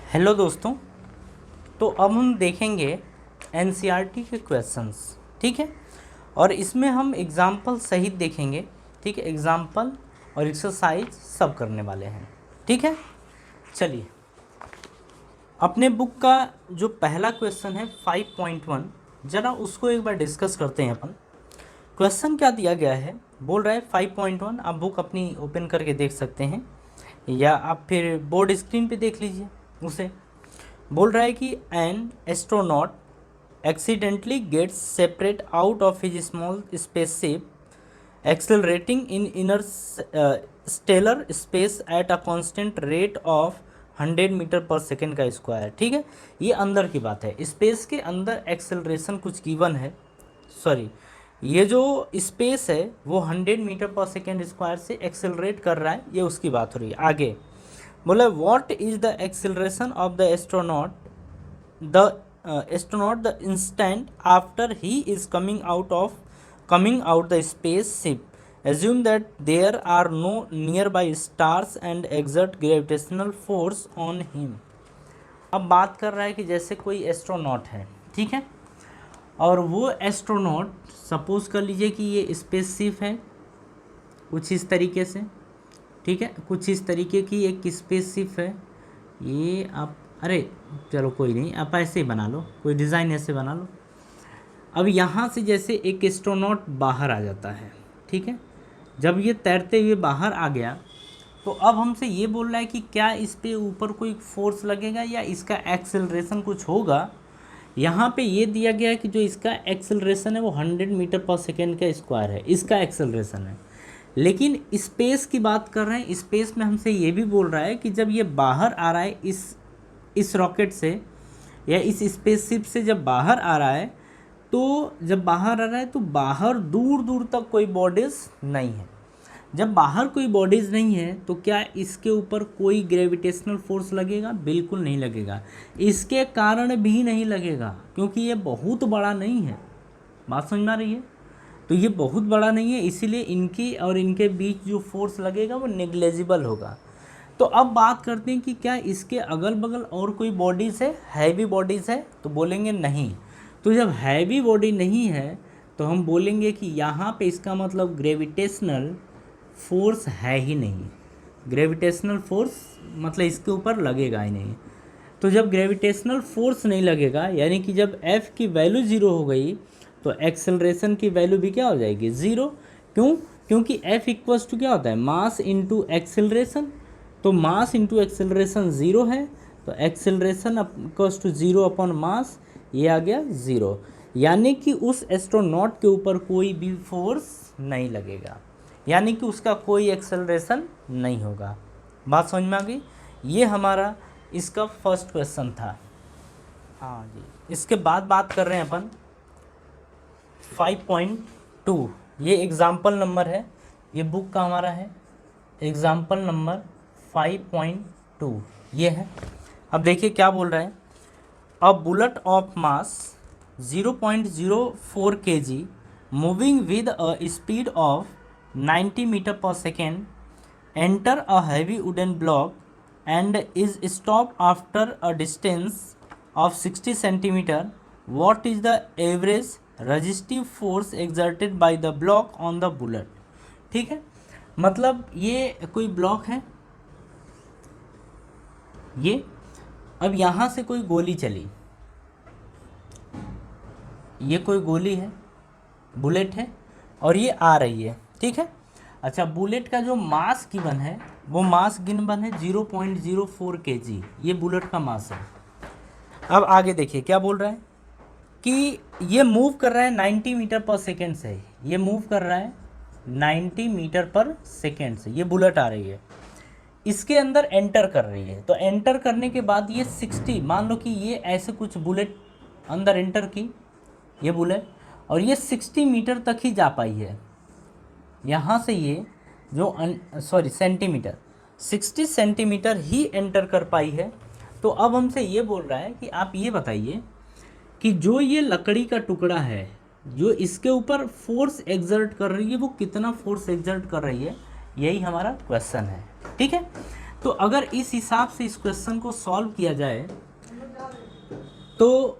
Hello दोस्तों। तो अब हम देखेंगे एनसीईआरटी के क्वेश्चंस। ठीक है, और इसमें हम एग्जाम्पल सहित देखेंगे। ठीक है, एग्जाम्पल और एक्सरसाइज सब करने वाले हैं। ठीक है, चलिए अपने बुक का जो पहला क्वेश्चन है 5.1, ज़रा उसको एक बार डिस्कस करते हैं अपन। क्वेश्चन क्या दिया गया है, बोल रहा है 5.1। आप बुक अपनी ओपन करके देख सकते हैं या आप फिर बोर्ड स्क्रीन पे देख लीजिए उसे। बोल रहा है कि an astronaut accidentally gets separate out of his small spaceship accelerating in inner stellar space at a constant rate of 100 metre per second का स्क्वायर। ठीक है, ये अंदर की बात है। स्पेस के अंदर एक्सेलरेशन कुछ गिवन है, सॉरी ये जो स्पेस है वो 100 मीटर पर सेकेंड स्क्वायर से एक्सेलरेट कर रहा है, ये उसकी बात हो रही है। आगे बोला what is the acceleration of the astronaut the instant after he is coming out the spaceship. Assume that there are no nearby stars and exert gravitational force on him. अब बात कर रहा है कि जैसे कोई एस्ट्रोनॉट है, ठीक है, और वो एस्ट्रोनॉट सपोज कर लीजिए कि ये स्पेसशिप है कुछ इस तरीके से। ठीक है, कुछ इस तरीके की एक स्पेसशिप है। ये आप चलो कोई नहीं, आप ऐसे ही बना लो, कोई डिज़ाइन ऐसे बना लो। अब यहाँ से जैसे एक एस्ट्रोनॉट बाहर आ जाता है, ठीक है, जब ये तैरते हुए बाहर आ गया तो अब हमसे ये बोल रहा है कि क्या इस पे ऊपर कोई फोर्स लगेगा या इसका एक्सेलरेशन कुछ होगा। यहाँ पे ये दिया गया है कि जो इसका एक्सेलरेशन है वो 100 मीटर पर सेकेंड का स्क्वायर है, इसका एक्सेलरेशन है। लेकिन स्पेस की बात कर रहे हैं, स्पेस में हमसे ये भी बोल रहा है कि जब ये बाहर आ रहा है इस रॉकेट से या इस स्पेसशिप से जब बाहर आ रहा है, तो जब बाहर आ रहा है तो बाहर दूर दूर तक कोई बॉडीज़ नहीं है। जब बाहर कोई बॉडीज़ नहीं है तो क्या इसके ऊपर कोई ग्रेविटेशनल फोर्स लगेगा? बिल्कुल नहीं लगेगा। इसके कारण भी नहीं लगेगा क्योंकि ये बहुत बड़ा नहीं है। बात समझ में आ रही है? तो ये बहुत बड़ा नहीं है, इसीलिए इनकी और इनके बीच जो फोर्स लगेगा वो नेग्लेजिबल होगा। तो अब बात करते हैं कि क्या इसके अगल बगल और कोई बॉडीज़ है, हैवी बॉडीज़ है? तो बोलेंगे नहीं। तो जब हैवी बॉडी नहीं है तो हम बोलेंगे कि यहाँ पे इसका मतलब ग्रेविटेशनल फोर्स है ही नहीं। ग्रेविटेशनल फोर्स मतलब इसके ऊपर लगेगा ही नहीं। तो जब ग्रेविटेशनल फोर्स नहीं लगेगा, यानी कि जब F की वैल्यू ज़ीरो हो गई तो एक्सेलरेशन की वैल्यू भी क्या हो जाएगी? ज़ीरो। क्यों? क्योंकि F इक्वल्स टू क्या होता है? Mass into acceleration. तो मास इंटू एक्सेलरेशन ज़ीरो है, तो acceleration equals to zero upon mass, ये आ गया ज़ीरो। यानी कि उस एस्ट्रोनॉट के ऊपर कोई भी फोर्स नहीं लगेगा, यानी कि उसका कोई एक्सेलरेशन नहीं होगा। बात समझ में आ गई? ये हमारा इसका फर्स्ट क्वेश्चन था। हाँ जी, इसके बाद बात कर रहे हैं अपन 5.2। ये एग्ज़ाम्पल नंबर है, ये बुक का हमारा है एग्ज़ाम्पल नंबर 5.2 ये है। अब देखिए क्या बोल रहा है। A bullet of mass 0.04 kg moving with a speed of 90 metre per second enter a heavy wooden block and is stop after a distance of 60 centimetre. What is the average resistive force exerted by the block on the bullet? ठीक है, मतलब ये कोई block है ये। अब यहाँ से कोई गोली चली, ये कोई गोली है, बुलेट है, और ये आ रही है। ठीक है, अच्छा, बुलेट का जो मास गिवन है वो मास गिवन है 0.04 kg, ये बुलेट का मास है। अब आगे देखिए क्या बोल रहा है कि ये मूव कर रहा है 90 मीटर पर सेकेंड से, ये मूव कर रहा है 90 मीटर पर सेकेंड से, ये बुलेट आ रही है, इसके अंदर एंटर कर रही है। तो एंटर करने के बाद ये 60, मान लो कि ये ऐसे कुछ बुलेट अंदर एंटर की, ये बुलेट, और ये 60 मीटर तक ही जा पाई है। यहाँ से ये जो सेंटीमीटर, 60 सेंटीमीटर ही एंटर कर पाई है। तो अब हमसे ये बोल रहा है कि आप ये बताइए कि जो ये लकड़ी का टुकड़ा है जो इसके ऊपर फोर्स एक्सर्ट कर रही है वो कितना फोर्स एक्सर्ट कर रही है, यही हमारा क्वेश्चन है। ठीक है, तो तो अगर इस हिसाब से इस क्वेश्चन को सॉल्व किया जाए तो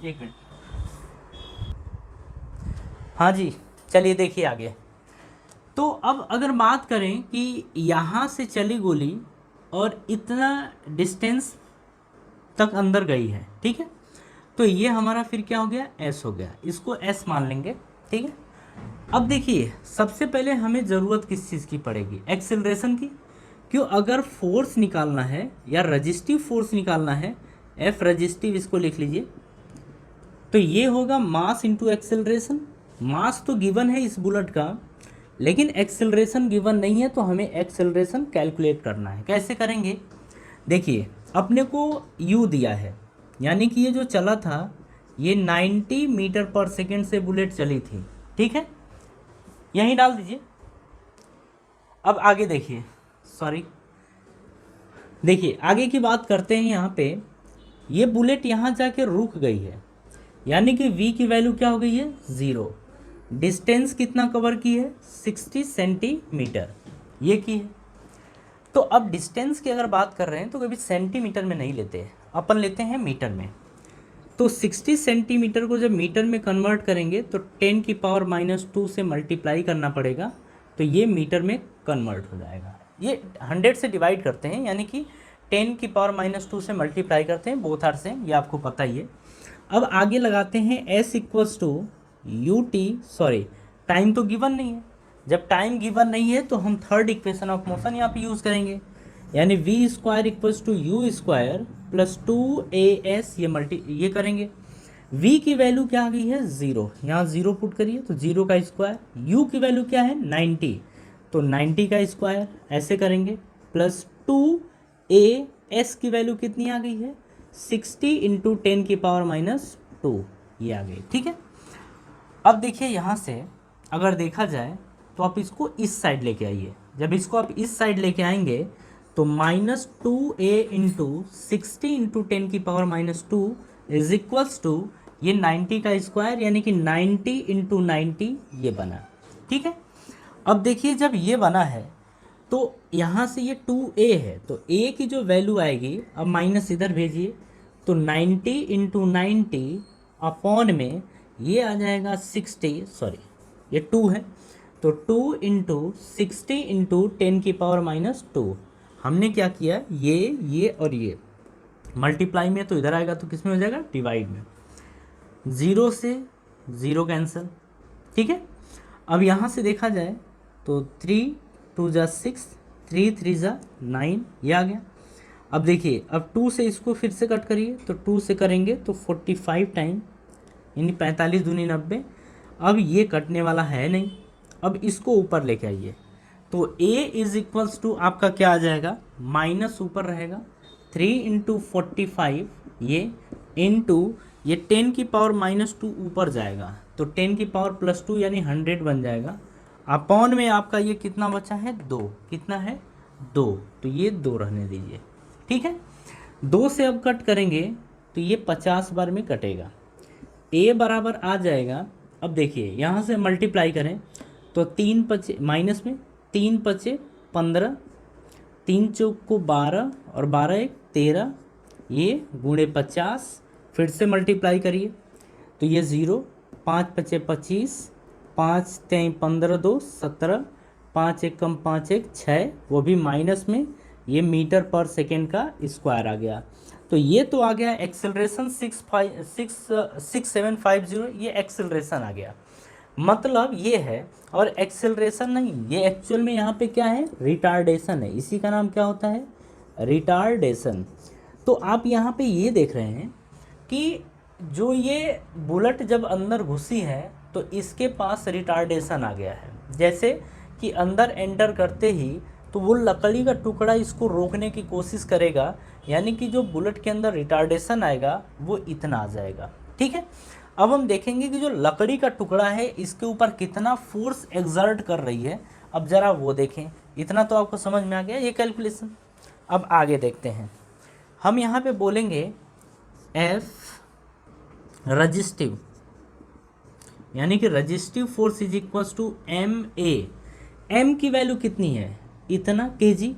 एक मिनट हाँ जी, चलिए देखिए आगे। तो अब अगर बात करें कि यहाँ से चली गोली और इतना डिस्टेंस तक अंदर गई है, ठीक है, तो ये हमारा फिर क्या हो गया, एस हो गया, इसको एस मान लेंगे, ठीक है। अब देखिए सबसे पहले हमें ज़रूरत किस चीज़ की पड़ेगी, एक्सेलरेशन की। क्यों, अगर फोर्स निकालना है या रजिस्टिव फोर्स निकालना है, एफ रजिस्टिव इसको लिख लीजिए, तो ये होगा मास इंटू एक्सेलरेशन। मास तो गिवन है इस बुलेट का, लेकिन एक्सेलरेशन गिवन नहीं है, तो हमें एक्सेलरेशन कैलकुलेट करना है। कैसे करेंगे, देखिए अपने को यू दिया है, यानी कि ये जो चला था ये 90 मीटर पर सेकेंड से बुलेट चली थी, ठीक है, यहीं डाल दीजिए। अब आगे देखिए, सॉरी देखिए आगे की बात करते हैं। यहाँ पे ये बुलेट यहाँ जाके रुक गई है, यानी कि v की वैल्यू क्या हो गई है, 0। डिस्टेंस कितना कवर की है, 60 सेंटीमीटर ये की है। तो अब डिस्टेंस की अगर बात कर रहे हैं तो कभी सेंटीमीटर में नहीं लेते हैं, अपन लेते हैं मीटर में। तो 60 सेंटीमीटर को जब मीटर में कन्वर्ट करेंगे तो 10 की पावर -2 से मल्टीप्लाई करना पड़ेगा, तो ये मीटर में कन्वर्ट हो जाएगा। ये 100 से डिवाइड करते हैं, यानी कि 10 की पावर -2 से मल्टीप्लाई करते हैं, बोथ आर सेम, ये आपको पता ही है। अब आगे लगाते हैं S equals to u t, sorry time तो गिवन नहीं है, जब टाइम गिवन नहीं है तो हम थर्ड इक्वेशन ऑफ मोशन यहाँ पे यूज़ करेंगे, यानी v square equals to u square plus 2AS, ये करेंगे। v की वैल्यू क्या आ गई है, 0, यहाँ 0 पुट करिए तो 0 का स्क्वायर। u की वैल्यू क्या है, 90, तो 90 का स्क्वायर, ऐसे करेंगे, प्लस 2AS की वैल्यू कितनी आ गई है, 60 इंटू 10 की पावर -2, ये आ गई, ठीक है। अब देखिए यहाँ से अगर देखा जाए तो आप इसको इस साइड लेके आइए। जब इसको आप इस साइड लेके आएंगे तो -2A इंटू 60 इंटू 10 की पावर -2 इज इक्वल्स टू ये 90 का स्क्वायर, यानी कि 90 इंटू 90 ये बना, ठीक है। अब देखिए जब ये बना है तो यहाँ से ये 2A है, तो A की जो वैल्यू आएगी, अब माइनस इधर भेजिए, तो 90 इंटू 90 अपॉन में ये आ जाएगा 60, सॉरी ये 2 है, तो 2 इंटू 60 इंटू 10 की पावर -2। हमने क्या किया, ये और ये मल्टीप्लाई में, तो इधर आएगा तो किस में हो जाएगा, डिवाइड में। 0 से 0 कैंसिल, ठीक है। अब यहाँ से देखा जाए तो 3 2 जा 6, 3 3 जा 9, ये आ गया। अब देखिए अब 2 से इसको फिर से कट करिए, तो 2 से करेंगे तो 45 टाइम, यानी 45 दूनी 90। अब ये कटने वाला है नहीं, अब इसको ऊपर लेके आइए, तो A इज इक्वल्स टू आपका क्या आ जाएगा, माइनस ऊपर रहेगा 3 इंटू 45, ये इंटू ये 10 की पावर -2 ऊपर जाएगा, तो 10 की पावर +2 यानी 100 बन जाएगा। अपॉन में आपका ये कितना बचा है, 2, कितना है 2, तो ये 2 रहने दीजिए, ठीक है। 2 से अब कट करेंगे तो ये 50 बार में कटेगा, A बराबर आ जाएगा। अब देखिए यहाँ से मल्टीप्लाई करें तो 3 पचे माइनस में 3 पचे 15, 3 चौक को 12 और 12 1 13, ये गुणे 50, फिर से मल्टीप्लाई करिए तो ये 0, 5 पचे 25, 5 तें 15 2 17, 5 1 कम 5 1 6, वो भी माइनस में, ये मीटर पर सेकेंड का स्क्वायर आ गया। तो ये तो आ गया एक्सेलरेशन 6750, ये एक्सेलरेशन आ गया, मतलब ये है। और एक्सेलरेशन नहीं, ये एक्चुअल में यहाँ पे क्या है, रिटार्डेशन है, इसी का नाम क्या होता है, रिटार्डेशन। तो आप यहाँ पे ये देख रहे हैं कि जो ये बुलेट जब अंदर घुसी है तो इसके पास रिटार्डेशन आ गया है, जैसे कि अंदर एंटर करते ही तो वो लकड़ी का टुकड़ा इसको रोकने की कोशिश करेगा, यानी कि जो बुलेट के अंदर रिटार्डेशन आएगा वो इतना आ जाएगा, ठीक है। अब हम देखेंगे कि जो लकड़ी का टुकड़ा है इसके ऊपर कितना फोर्स एक्सर्ट कर रही है, अब ज़रा वो देखें। इतना तो आपको समझ में आ गया ये कैलकुलेशन। अब आगे देखते हैं, हम यहाँ पे बोलेंगे F रजिस्टिव, यानी कि resistive force is equals to MA। M की वैल्यू कितनी है, इतना kg।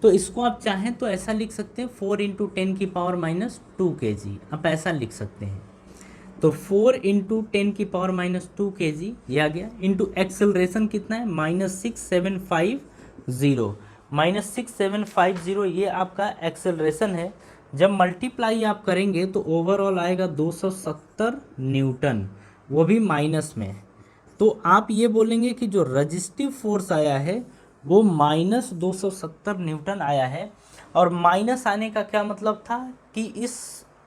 तो इसको आप चाहें तो ऐसा लिख सकते हैं 4 इंटू 10⁻²2 kg, आप ऐसा लिख सकते हैं। तो 4 इंटू 10⁻² kg ये आ गया, इंटू एक्सेलरेशन कितना है -6750, -6750 ये आपका एक्सेलरेशन है। जब मल्टीप्लाई आप करेंगे तो ओवरऑल आएगा 270 न्यूटन, वो भी माइनस में। तो आप ये बोलेंगे कि जो रजिस्टिव फोर्स आया है वो -270 न्यूटन आया है। और माइनस आने का क्या मतलब था कि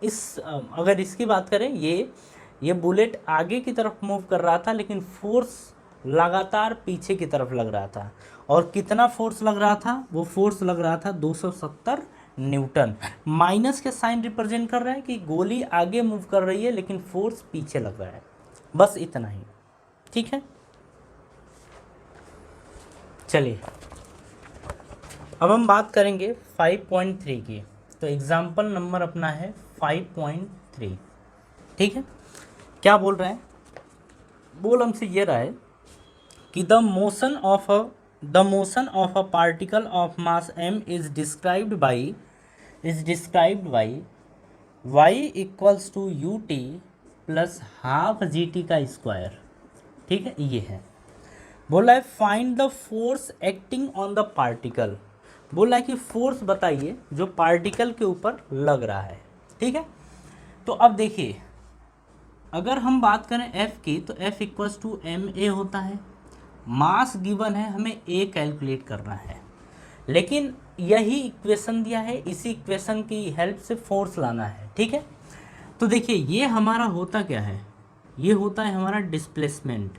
अगर इसकी बात करें, ये बुलेट आगे की तरफ मूव कर रहा था लेकिन फोर्स लगातार पीछे की तरफ लग रहा था। और कितना फोर्स लग रहा था? वो फोर्स लग रहा था 270 न्यूटन। माइनस के साइन रिप्रेजेंट कर रहा है कि गोली आगे मूव कर रही है लेकिन फोर्स पीछे लग रहा है। बस इतना ही, ठीक है। चलिए अब हम बात करेंगे 5.3 की। तो एग्जाम्पल नंबर अपना है 5.3, ठीक है। क्या बोल रहा है? बोल हमसे ये रहा है कि the motion of a particle of mass m is described by y equals to ut plus half gt का स्क्वायर, ठीक है। ये है, बोला है find the force acting on the particle. बोला है कि फोर्स बताइए जो पार्टिकल के ऊपर लग रहा है, ठीक है। तो अब देखिए, अगर हम बात करें F की तो F इक्वल्स टू ma होता है। मास गिवन है, हमें a कैलकुलेट करना है। लेकिन यही इक्वेशन दिया है, इसी इक्वेशन की हेल्प से फोर्स लाना है, ठीक है। तो देखिए ये हमारा होता क्या है? ये होता है हमारा डिस्प्लेसमेंट।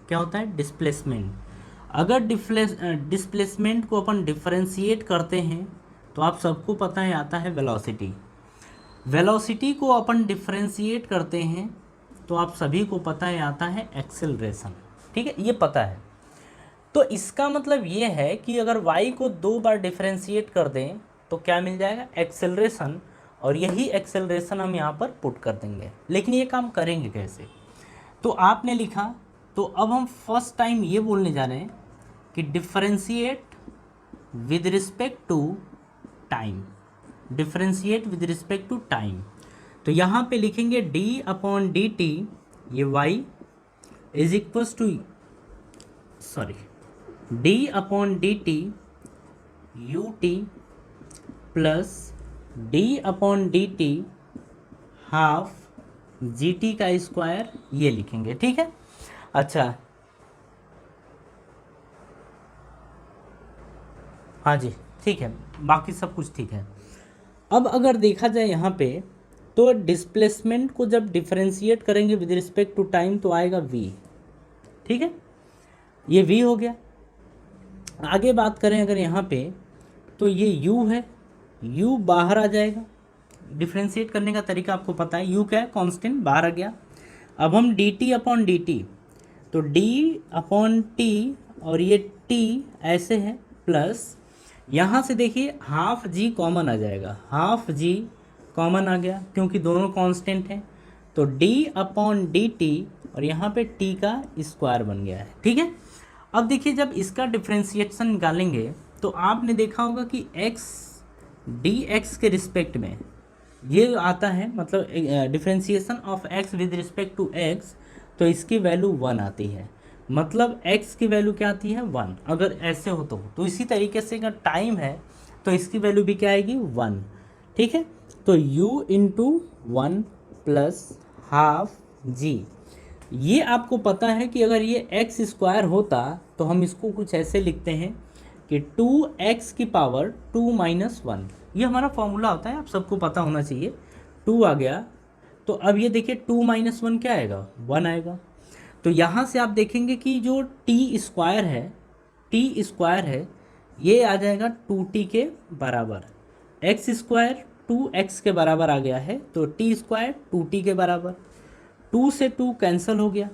क्या होता है? डिस्प्लेसमेंट। अगर डिस्प्लेसमेंट को अपन डिफरेंशिएट करते हैं तो आप सबको पता है आता है वेलोसिटी। वेलोसिटी को अपन डिफरेंशिएट करते हैं तो आप सभी को पता है आता है एक्सेलरेशन, ठीक है, ये पता है। तो इसका मतलब ये है कि अगर y को 2 बार डिफरेंशिएट कर दें तो क्या मिल जाएगा? एक्सेलरेशन। और यही एक्सेलरेशन हम यहाँ पर पुट कर देंगे। लेकिन ये काम करेंगे कैसे? तो आपने लिखा, तो अब हम फर्स्ट टाइम ये बोलने जा रहे हैं कि differentiate with respect to time, differentiate with respect to time. तो यहाँ पे लिखेंगे d/dt, ये y is equals to d/dt ut plus d/dt half gt का स्क्वायर, ये लिखेंगे, ठीक है। अच्छा, हाँ जी, ठीक है, बाकी सब कुछ ठीक है। अब अगर देखा जाए यहाँ पे तो डिस्प्लेसमेंट को जब डिफरेंशिएट करेंगे विद रिस्पेक्ट टू टाइम तो आएगा v, ठीक है, ये v हो गया। आगे बात करें अगर यहाँ पे तो ये u है, u बाहर आ जाएगा। डिफरेंशिएट करने का तरीका आपको पता है, u क्या है? कांस्टेंट, बाहर आ गया। अब हम dt/dt, तो d/t और ये t ऐसे है, प्लस यहाँ से देखिए हाफ जी कॉमन आ जाएगा, हाफ जी कॉमन आ गया क्योंकि दोनों कांस्टेंट हैं। तो d/dt और यहाँ पे t का स्क्वायर बन गया है, ठीक है। अब देखिए जब इसका डिफरेंशिएशन निकालेंगे तो आपने देखा होगा कि x dx के रिस्पेक्ट में ये आता है, मतलब differentiation of x with respect to x, तो इसकी वैल्यू 1 आती है। मतलब x की वैल्यू क्या आती है? 1, अगर ऐसे हो तो इसी तरीके से अगर टाइम है तो इसकी वैल्यू भी क्या आएगी? 1, ठीक है। तो u इंटू 1 प्लस हाफ जी। ये आपको पता है कि अगर ये x स्क्वायर होता तो हम इसको कुछ ऐसे लिखते हैं कि 2x की पावर 2 माइनस 1, ये हमारा फॉर्मूला होता है, आप सबको पता होना चाहिए। 2 आ गया, तो अब ये देखिए 2 माइनस 1 क्या आएगा? 1 आएगा। तो यहाँ से आप देखेंगे कि जो t स्क्वायर है ये आ जाएगा 2t के बराबर। x स्क्वायर 2x के बराबर आ गया है, तो t स्क्वायर 2t के बराबर। 2 से 2 कैंसिल हो गया,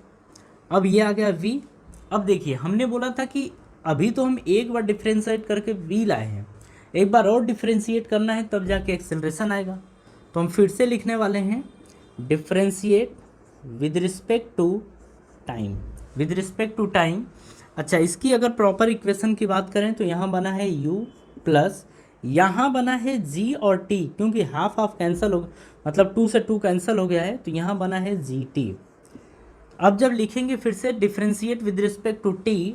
अब ये आ गया v। अब देखिए हमने बोला था कि अभी तो हम एक बार डिफरेंशिएट करके v लाए हैं, एक बार और डिफरेंशिएट करना है तब जाके एक्सेलरेशन आएगा। तो हम फिर से लिखने वाले हैं differentiate with respect to time, with respect to time. अच्छा, इसकी अगर प्रॉपर इक्वेशन की बात करें तो यहाँ बना है u प्लस यहाँ बना है g और t, क्योंकि हाफ हाफ कैंसिल हो, मतलब 2 से 2 कैंसिल हो गया है, तो यहाँ बना है gt। अब जब लिखेंगे फिर से differentiate with respect to t,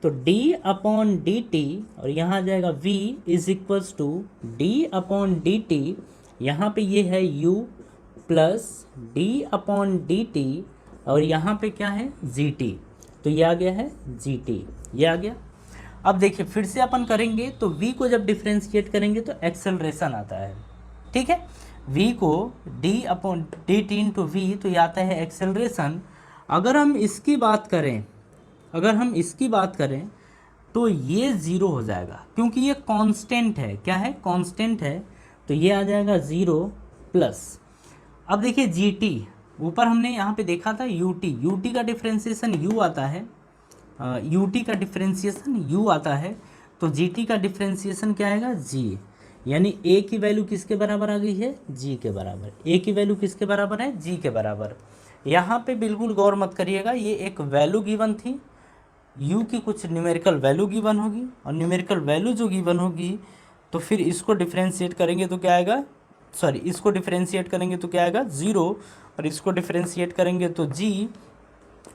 तो d अपॉन डी टी, और यहाँ आ जाएगा v is equals to d upon d t, यहाँ पे ये है u plus d upon d t, और यहाँ पे क्या है gt, तो ये आ गया है gt, ये आ गया। अब देखिए फिर से अपन करेंगे तो v को जब डिफ्रेंशिएट करेंगे तो एक्सेलरेशन आता है, ठीक है। v को d upon d t into v, तो ये आता है एक्सेलरेशन। अगर हम इसकी बात करें, अगर हम इसकी बात करें तो ये ज़ीरो हो जाएगा, क्योंकि ये कांस्टेंट है। क्या है? कांस्टेंट है, तो ये आ जाएगा ज़ीरो प्लस। अब देखिए जी टी, ऊपर हमने यहाँ पे देखा था यू टी, यू टी का डिफ्रेंशिएशन यू आता है, यू टी का डिफ्रेंशिएशन यू आता है, तो जी टी का डिफ्रेंशिएशन क्या आएगा? जी, यानी ए की वैल्यू किसके बराबर आ गई है? जी के बराबर। ए की वैल्यू किसके बराबर है? जी के बराबर। यहाँ पे बिल्कुल गौर मत करिएगा, ये एक वैल्यू गिवन थी, u की कुछ न्यूमेरिकल वैल्यू गिवन होगी, और न्यूमेरिकल वैल्यू जो गिवन होगी तो फिर इसको डिफ्रेंशिएट करेंगे तो क्या आएगा, सॉरी इसको डिफ्रेंशिएट करेंगे तो क्या आएगा? ज़ीरो, और इसको डिफ्रेंशिएट करेंगे तो g,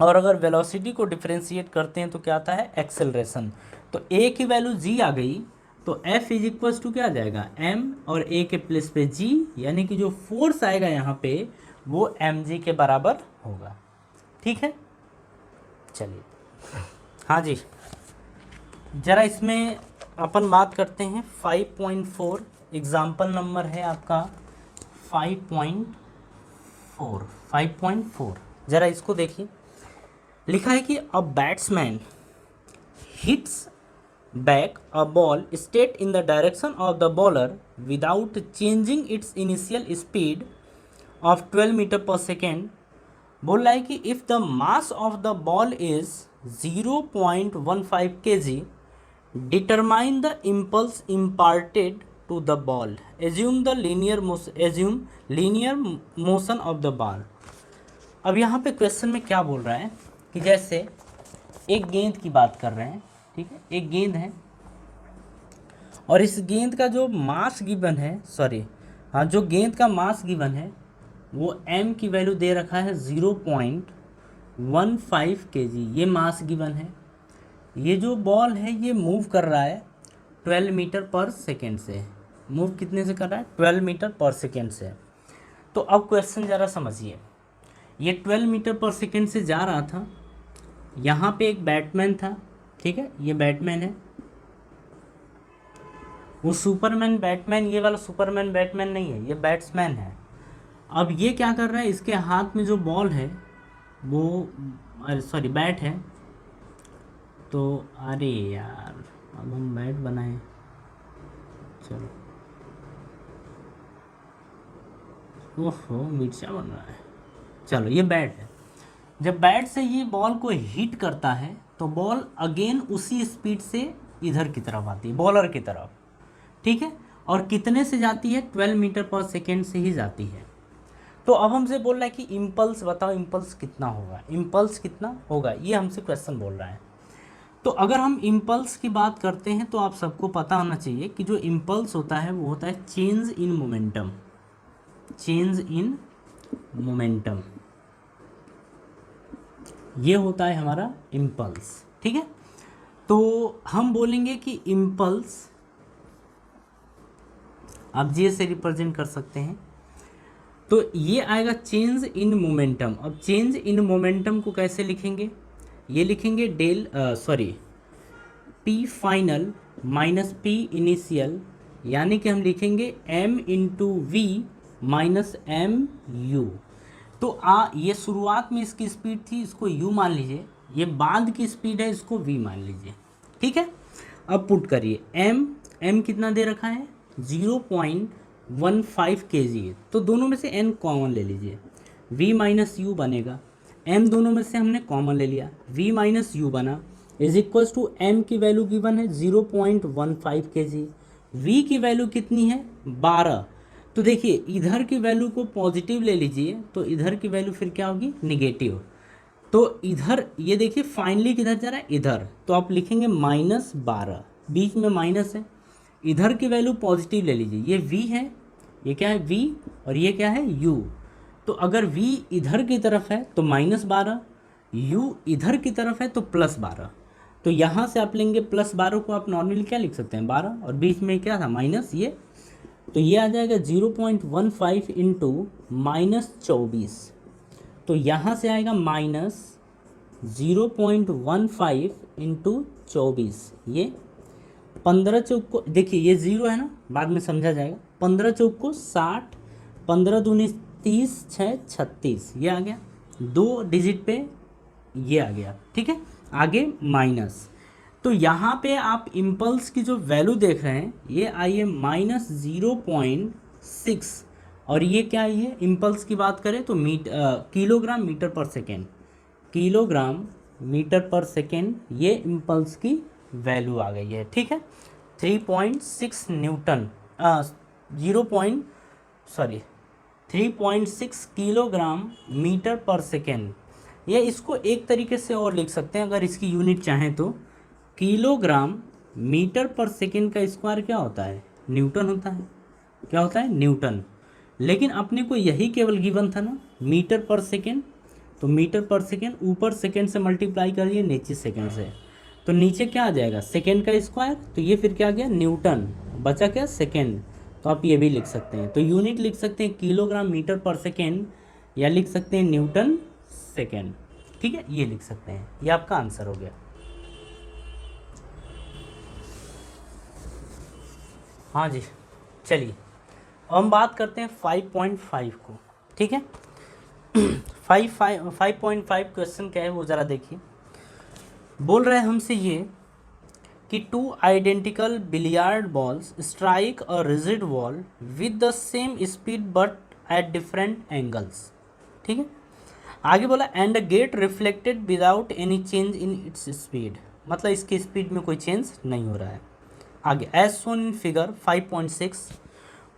और अगर वेलोसिटी को डिफ्रेंशिएट करते हैं तो क्या आता है? एक्सेलरेशन। तो a की वैल्यू g आ गई, तो f इज इक्वल्स टू क्या आ जाएगा? m, और a के प्लेस पे g, यानी कि जो फोर्स आएगा यहाँ पे वो mg के बराबर होगा, ठीक है। चलिए, हाँ जी, ज़रा इसमें अपन बात करते हैं 5.4, एग्जाम्पल नंबर है आपका 5.4। ज़रा इसको देखिए, लिखा है कि a batsman hits back a ball straight in the direction of the bowler without changing its initial speed of 12 metre per second. बोल रहा है कि if the mass of the ball is 0.15 kg, determine the impulse imparted to the ball, assume linear motion of the ball। अब यहाँ पे question में क्या बोल रहा है कि जैसे एक गेंद की बात कर रहे हैं, ठीक है, एक गेंद है और इस गेंद का जो मास गिवन है, सॉरी हाँ, जो गेंद का मास गिवन है वो m की वैल्यू दे रखा है 0.15 kg, ये मास गिवन है। ये जो बॉल है ये मूव कर रहा है 12 मीटर पर सेकेंड से। मूव कितने से कर रहा है? 12 मीटर पर सेकेंड से। तो अब क्वेश्चन ज़रा समझिए, ये 12 मीटर पर सेकेंड से जा रहा था, यहाँ पे एक बैटमैन था, ठीक है, ये बैटमैन है, वो सुपरमैन बैटमैन, ये वाला सुपरमैन बैटमैन नहीं है, ये बैट्समैन है। अब ये क्या कर रहा है, इसके हाथ में जो बॉल है वो, सॉरी बैट है, तो अरे यार अब हम बैट बनाएं, चलो, ओहो मिर्चा बन रहा है, चलो ये बैट है। जब बैट से ये बॉल को हिट करता है तो बॉल अगेन उसी स्पीड से इधर की तरफ आती है, बॉलर की तरफ, ठीक है, और कितने से जाती है? 12 मीटर पर सेकेंड से ही जाती है। तो अब हमसे बोल रहा है कि इम्पल्स बताओ, इम्पल्स कितना होगा, इम्पल्स कितना होगा, ये हमसे क्वेश्चन बोल रहा है। तो अगर हम इम्पल्स की बात करते हैं तो आप सबको पता होना चाहिए कि जो इम्पल्स होता है वो होता है change in momentum, change in momentum, ये होता है हमारा इम्पल्स, ठीक है। तो हम बोलेंगे कि इम्पल्स आप जे से रिप्रेजेंट कर सकते हैं, तो ये आएगा चेंज इन मोमेंटम। अब चेंज इन मोमेंटम को कैसे लिखेंगे? ये लिखेंगे p final minus P initial, यानी कि हम लिखेंगे m into v minus M u. तो ये शुरुआत में इसकी स्पीड थी, इसको u मान लीजिए, ये बाद की स्पीड है, इसको v मान लीजिए, ठीक है। अब पुट करिए, m कितना दे रखा है? 0.15 kg, तो दोनों में से n कॉमन ले लीजिए, v माइनस यू बनेगा, m दोनों में से हमने कॉमन ले लिया, v माइनस यू बना, इज इक्वल्स टू m की वैल्यू गिवन है 0.15 kg, v की वैल्यू कितनी है? 12। तो देखिए इधर की वैल्यू को पॉजिटिव ले लीजिए तो इधर की वैल्यू फिर क्या होगी? निगेटिव। तो इधर ये देखिए फाइनली किधर जा रहा है, इधर, तो आप लिखेंगे -12, बीच में माइनस है, इधर की वैल्यू पॉजिटिव ले लीजिए, ये v है, ये क्या है v, और ये क्या है u। तो अगर v इधर की तरफ है तो -12, u इधर की तरफ है तो +12। तो यहाँ से आप लेंगे +12 को आप नॉर्मली क्या लिख सकते हैं 12, और बीच में क्या था माइनस ये, तो ये आ जाएगा 0.15 इंटू -24। तो यहाँ से आएगा -0.15 इंटू 24, ये 15 चौक को देखिए, ये 0 है ना, बाद में समझा जाएगा, 15 चौक को 60, 15 दूनी 30, 6 36, ये आ गया, 2 डिजिट पे ये आ गया, ठीक है। आगे माइनस, तो यहाँ पे आप इम्पल्स की जो वैल्यू देख रहे हैं ये आई है -0.6, और ये क्या आई है, इम्पल्स की बात करें तो kilogram metre per second, kilogram metre per second, ये इम्पल्स की वैल्यू आ गई है, ठीक है। 3.6 Newton, 3.6 kilogram metre per second. ये इसको एक तरीके से और लिख सकते हैं अगर इसकी यूनिट चाहें तो, किलोग्राम मीटर पर सेकेंड का स्क्वायर क्या होता है, न्यूटन होता है, क्या होता है, न्यूटन। लेकिन अपने को यही केवल गिवन था ना, मीटर पर सेकेंड, तो मीटर पर सेकेंड ऊपर सेकेंड से मल्टीप्लाई करिए, नीचे सेकेंड से, तो नीचे क्या आ जाएगा सेकेंड का स्क्वायर, तो ये फिर क्या आ गया न्यूटन, बचा क्या सेकेंड, तो आप ये भी लिख सकते हैं। तो यूनिट लिख सकते हैं किलोग्राम मीटर पर सेकेंड, या लिख सकते हैं न्यूटन सेकेंड, ठीक है, ये लिख सकते हैं, ये आपका आंसर हो गया। हाँ जी, चलिए अब हम बात करते हैं 5.5 को, ठीक है। 5.5 क्वेश्चन क्या है वो ज़रा देखिए। बोल रहे हैं हमसे ये कि 2 identical billiard balls strike a rigid wall with the same speed but at different angles, ठीक है। आगे बोला and gate reflected without any change in its speed, मतलब इसकी स्पीड में कोई चेंज नहीं हो रहा है। आगे as shown in figure 5.6,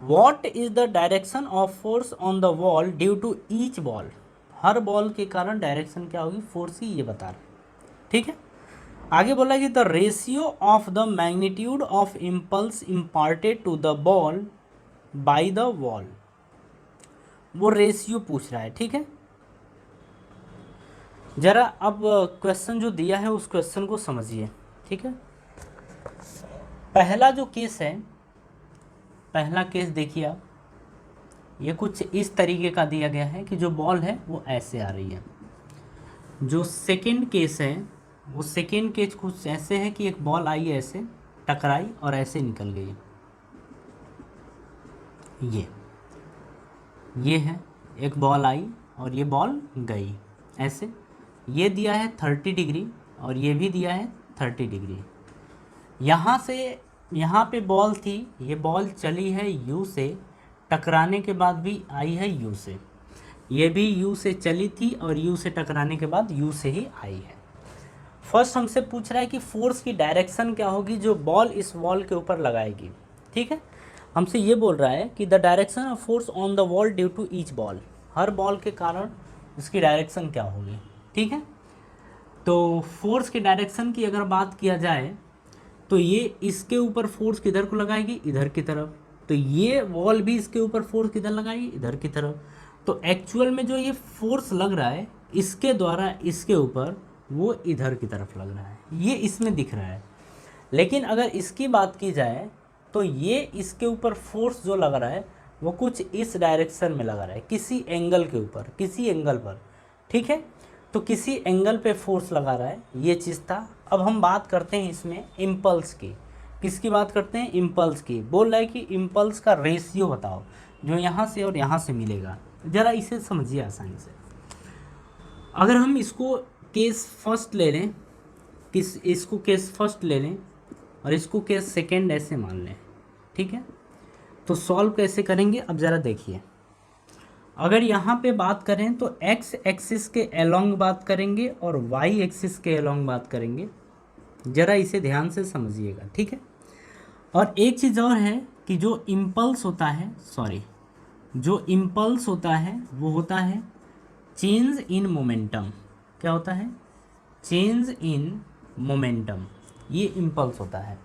what is the direction of force on the wall due to each ball, हर बॉल के कारण डायरेक्शन क्या होगी फोर्स की, ये बता रहे, ठीक है। आगे बोला कि the ratio of the magnitude of impulse imparted to the ball by the wall, वो रेशियो पूछ रहा है, ठीक है। जरा अब क्वेश्चन जो दिया है उस क्वेश्चन को समझिए, ठीक है। पहला जो केस है, पहला केस देखिए आप, ये कुछ इस तरीके का दिया गया है कि जो बॉल है वो ऐसे आ रही है। जो सेकंड केस है वो सेकंड केस कुछ ऐसे है कि एक बॉल आई ऐसे, टकराई और ऐसे निकल गई, ये है, एक बॉल आई और ये बॉल गई ऐसे, ये दिया है 30 डिग्री और ये भी दिया है 30 डिग्री। यहाँ से यहाँ पे बॉल थी, ये बॉल चली है यू से, टकराने के बाद भी आई है यू से, ये भी यू से चली थी और यू से टकराने के बाद यू से ही आई है। फर्स्ट हमसे पूछ रहा है कि फोर्स की डायरेक्शन क्या होगी जो बॉल इस वॉल के ऊपर लगाएगी, ठीक है। हमसे ये बोल रहा है कि the direction of force on the wall due to each ball, हर बॉल के कारण उसकी डायरेक्शन क्या होगी, ठीक है। तो फोर्स के डायरेक्शन की अगर बात किया जाए तो ये इसके ऊपर फोर्स किधर को लगाएगी, इधर की तरफ, तो ये वॉल भी इसके ऊपर फोर्स किधर लगाएगी, इधर की तरफ। तो एक्चुअल में जो ये फोर्स लग रहा है इसके द्वारा इसके ऊपर, वो इधर की तरफ लग रहा है, ये इसमें दिख रहा है। लेकिन अगर इसकी बात की जाए तो ये इसके ऊपर फोर्स जो लग रहा है वो कुछ इस डायरेक्शन में लगा रहा है, किसी एंगल के ऊपर, किसी एंगल पर, ठीक है। तो किसी एंगल पे फोर्स लगा रहा है, ये चीज़ था। अब हम बात करते हैं इसमें इम्पल्स की, किसकी बात करते हैं, इम्पल्स की। बोल रहा है कि इम्पल्स का रेशियो बताओ जो यहाँ से और यहाँ से मिलेगा, ज़रा इसे समझिए आसानी से। अगर हम इसको केस फर्स्ट ले लें, इसको केस फर्स्ट ले लें और इसको केस सेकेंड ऐसे मान लें, ठीक है। तो सॉल्व कैसे करेंगे अब ज़रा देखिए। अगर यहाँ पे बात करें तो एक्स एक्सिस के अलोंग बात करेंगे और वाई एक्सिस के अलोंग बात करेंगे, ज़रा इसे ध्यान से समझिएगा, ठीक है। और एक चीज़ और है कि जो इम्पल्स होता है, जो इम्पल्स होता है वो होता है चेंज इन मोमेंटम, क्या होता है, चेंज इन मोमेंटम, ये इम्पल्स होता है।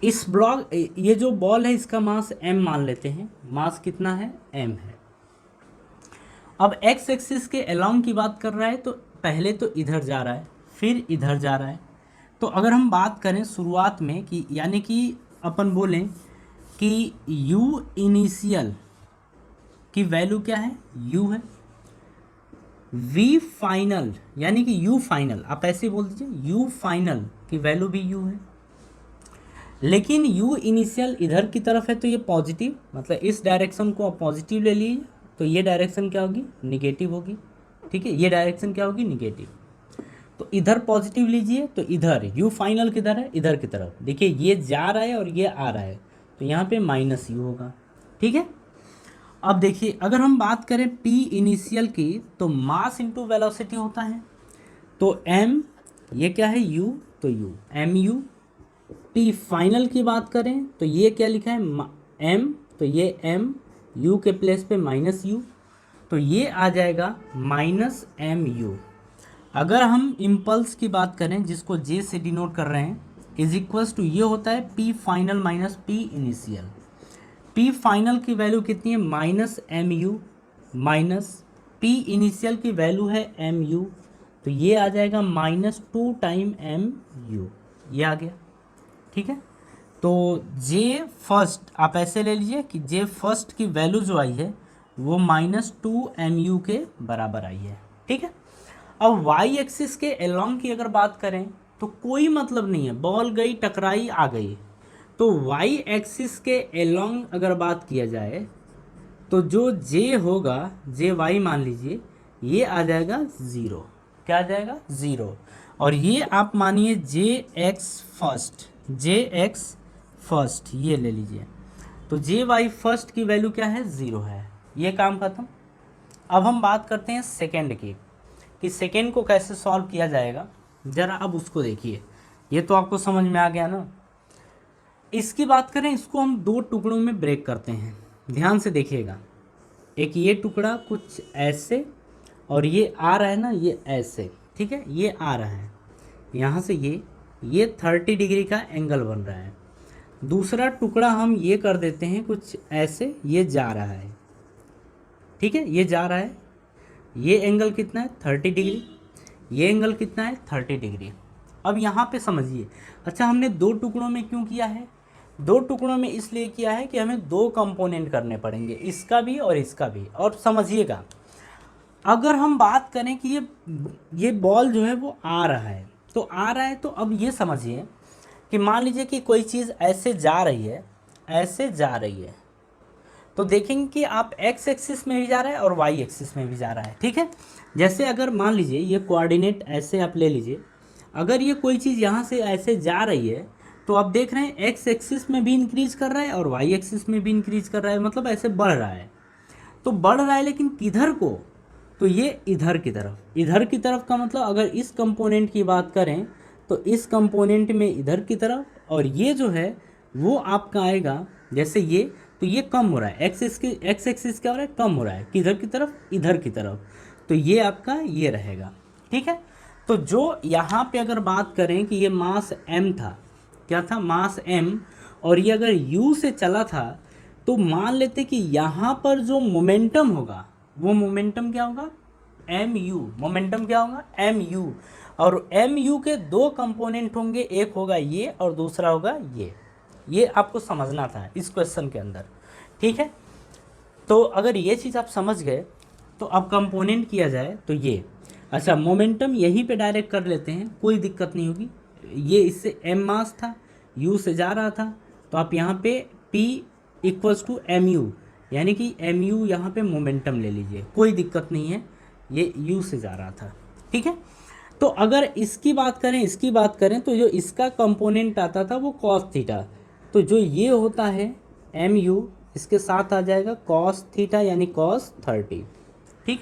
इस ब्लॉक, ये जो बॉल है इसका मास m मान लेते हैं, मास कितना है, m है। अब x एक्सिस के अलोंग की बात कर रहा है, तो पहले तो इधर जा रहा है, फिर इधर जा रहा है। तो अगर हम बात करें शुरुआत में कि यानी कि अपन बोलें कि u इनिशियल की वैल्यू क्या है, u है, v फाइनल यानी कि u फाइनल, आप ऐसे बोल दीजिए u फाइनल की वैल्यू भी u है। लेकिन u इनिशियल इधर की तरफ है तो ये पॉजिटिव, मतलब इस डायरेक्शन को आप पॉजिटिव ले लीजिए, तो ये डायरेक्शन क्या होगी, निगेटिव होगी। ठीक है, ये डायरेक्शन क्या होगी, निगेटिव। तो इधर पॉजिटिव लीजिए, तो इधर u फाइनल किधर है, इधर की तरफ। देखिए ये जा रहा है और ये आ रहा है, तो यहाँ पे माइनस u होगा। ठीक है, अब देखिए अगर हम बात करें p इनिशियल की, तो मास इंटू वेलोसिटी होता है। तो m, ये क्या है u, तो u mu। p फाइनल की बात करें तो ये क्या लिखा है, m, तो ये m, u के प्लेस पे माइनस u, तो ये आ जाएगा माइनस mu। अगर हम इम्पल्स की बात करें जिसको j से डिनोट कर रहे हैं, इज इक्वल्स टू ये होता है p final minus p initial. p final की वैल्यू कितनी है, minus mu, minus p initial की वैल्यू है mu, तो ये आ जाएगा -2 टाइम mu, ये आ गया। ठीक है, तो जे फर्स्ट आप ऐसे ले लीजिए कि जे फर्स्ट की वैल्यू जो आई है वो -2 mu के बराबर आई है। ठीक है, अब वाई एक्सिस के अलोंग की अगर बात करें तो कोई मतलब नहीं है, बॉल गई टकराई आ गई। तो वाई एक्सिस के अलोंग अगर बात किया जाए तो जो जे होगा, जे वाई मान लीजिए, ये आ जाएगा 0। क्या आ जाएगा, 0। और ये आप मानिए जे एक्स फर्स्ट, जे एक्स फर्स्ट ये ले लीजिए, तो जे वाई फर्स्ट की वैल्यू क्या है, 0 है। ये काम खत्म। अब हम बात करते हैं सेकेंड की, कि सेकेंड को कैसे सॉल्व किया जाएगा। ज़रा अब उसको देखिए, ये तो आपको समझ में आ गया ना। इसकी बात करें, इसको हम 2 टुकड़ों में ब्रेक करते हैं, ध्यान से देखिएगा। एक ये टुकड़ा कुछ ऐसे, और ये आ रहा है ना, ये ऐसे। ठीक है, ये आ रहा है यहाँ से, ये 30 डिग्री का एंगल बन रहा है। दूसरा टुकड़ा हम ये कर देते हैं कुछ ऐसे, ये जा रहा है। ठीक है, ये जा रहा है, ये एंगल कितना है, 30 डिग्री, ये एंगल कितना है, 30 डिग्री। अब यहाँ पे समझिए, अच्छा हमने 2 टुकड़ों में क्यों किया है, 2 टुकड़ों में इसलिए किया है कि हमें 2 कंपोनेंट करने पड़ेंगे, इसका भी और इसका भी। और समझिएगा, अगर हम बात करें कि ये बॉल जो है वो आ रहा है, तो आ रहा है, तो अब ये समझिए कि मान लीजिए कि कोई चीज़ ऐसे जा रही है, ऐसे जा रही है, तो देखेंगे कि आप एक्स एक्सिस में भी जा रहा है और वाई एक्सिस में भी जा रहा है। ठीक है, जैसे अगर मान लीजिए ये कोऑर्डिनेट ऐसे आप ले लीजिए, अगर ये कोई चीज़ यहाँ से ऐसे जा रही है, तो आप देख रहे हैं एक्स एक्सिस में भी इंक्रीज कर रहा है और वाई एक्सिस में भी इंक्रीज कर रहा है, मतलब ऐसे बढ़ रहा है। तो बढ़ रहा है, लेकिन किधर को, तो ये इधर की तरफ। इधर की तरफ का मतलब अगर इस कंपोनेंट की बात करें तो इस कंपोनेंट में इधर की तरफ, और ये जो है वो आपका आएगा जैसे ये, तो ये कम हो रहा है, एक्स एक्सिस क्या हो रहा है, कम हो रहा है, किधर की तरफ, इधर की तरफ, तो ये आपका ये रहेगा। ठीक है, तो जो यहाँ पे अगर बात करें कि ये मास m था, क्या था, मास m, और ये अगर u से चला था, तो मान लेते कि यहाँ पर जो मोमेंटम होगा वो मोमेंटम क्या होगा, mu। मोमेंटम क्या होगा, mu। और mu के 2 कंपोनेंट होंगे, एक होगा ये और दूसरा होगा ये आपको समझना था इस क्वेश्चन के अंदर। ठीक है, तो अगर ये चीज़ आप समझ गए तो अब कंपोनेंट किया जाए तो ये, अच्छा मोमेंटम यहीं पे डायरेक्ट कर लेते हैं, कोई दिक्कत नहीं होगी। ये इससे m मास था, u से जा रहा था, तो आप यहाँ पे p इक्वल्स टू mu, यानी कि mu यहाँ पे मोमेंटम ले लीजिए, कोई दिक्कत नहीं है, ये u से जा रहा था। ठीक है, तो अगर इसकी बात करें तो जो इसका कंपोनेंट आता था वो कॉस थीटा, तो जो ये होता है mu, इसके साथ आ जाएगा कॉस थीटा यानी कॉस 30। ठीक,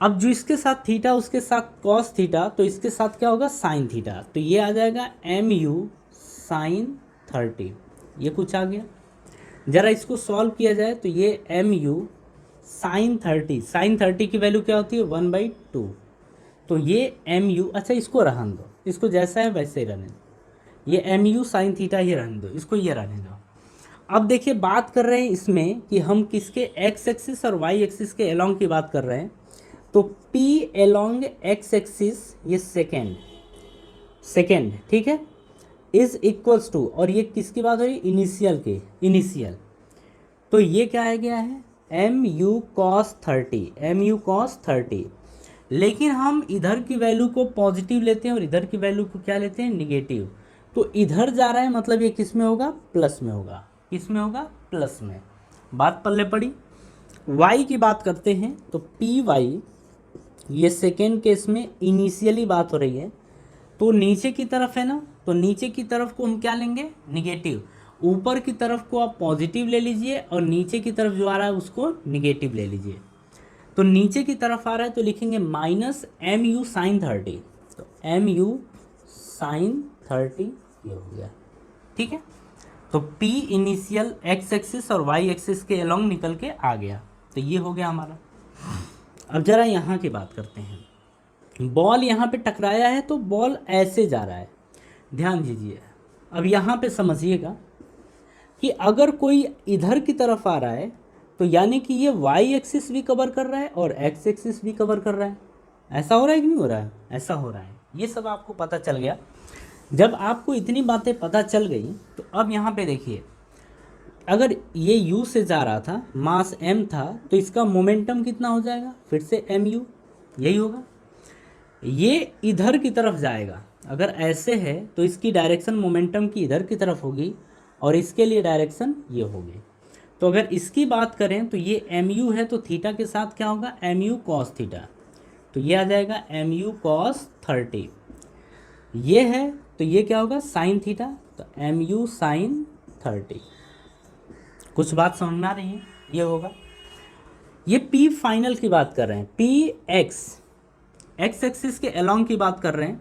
अब जो इसके साथ थीटा उसके साथ कॉस थीटा, तो इसके साथ क्या होगा, साइन थीटा, तो ये आ जाएगा mu साइन 30। ये कुछ आ गया, ज़रा इसको सॉल्व किया जाए तो ये mu साइन 30, साइन 30 की वैल्यू क्या होती है, 1/2, तो तो ये एम यू, अच्छा इसको रहने दो, इसको जैसा है वैसे ही रहने दो, ये एम यू साइन थीटा ही रहने दो, इसको ये रहने दो। अब देखिए बात कर रहे हैं इसमें कि हम किसके एक्स एक्सिस और वाई एक्सिस के एलोंग की बात कर रहे हैं। तो पी एलोंग एक्स एक्सिस, ये सेकेंड ठीक है, इज इक्वल्स टू, और ये किसकी बात हो रही है, इनिशियल की, इनिशियल। तो ये क्या आ गया है, m you cos 30, m you cos 30। लेकिन हम इधर की वैल्यू को पॉजिटिव लेते हैं और इधर की वैल्यू को क्या लेते हैं, निगेटिव। तो इधर जा रहा है मतलब ये किस में होगा, प्लस में होगा, किस में होगा, प्लस में। बात पल्ले पड़ी। y की बात करते हैं तो पी वाई, ये सेकेंड केस में इनिशियली बात हो रही है, तो नीचे की तरफ है ना, तो नीचे की तरफ को हम क्या लेंगे, निगेटिव। ऊपर की तरफ को आप पॉजिटिव ले लीजिए और नीचे की तरफ जो आ रहा है उसको निगेटिव ले लीजिए। तो नीचे की तरफ आ रहा है तो लिखेंगे माइनस एम यू साइन 30, तो एम यू साइन 30 ये हो गया, ठीक है। तो P इनिशियल एक्स एक्सिस और वाई एक्सिस के अलोंग निकल के आ गया, तो ये हो गया हमारा। अब जरा यहाँ की बात करते हैं। बॉल यहाँ पे टकराया है तो बॉल ऐसे जा रहा है, ध्यान दीजिए। अब यहाँ पे समझिएगा कि अगर कोई इधर की तरफ आ रहा है तो यानी कि ये वाई एक्सिस भी कवर कर रहा है और एक्स एक्सिस भी कवर कर रहा है। ऐसा हो रहा है कि नहीं हो रहा है, ऐसा हो रहा है। ये सब आपको पता चल गया। जब आपको इतनी बातें पता चल गई तो अब यहाँ पे देखिए, अगर ये u से जा रहा था, मास m था, तो इसका मोमेंटम कितना हो जाएगा, फिर से एम यू, यही होगा। ये इधर की तरफ जाएगा, अगर ऐसे है तो इसकी डायरेक्शन मोमेंटम की इधर की तरफ होगी और इसके लिए डायरेक्शन ये होगी। तो अगर इसकी बात करें तो ये एम यू है तो थीटा के साथ क्या होगा, एम यू कॉस थीटा, तो ये आ जाएगा एम यू कॉस 30। ये है तो ये क्या होगा, साइन थीटा, तो एम यू साइन 30। कुछ बात समझ में आ रही है, ये होगा। ये पी फाइनल की बात कर रहे हैं, पी एक्स एक्स एक्सिस के अलोंग की बात कर रहे हैं।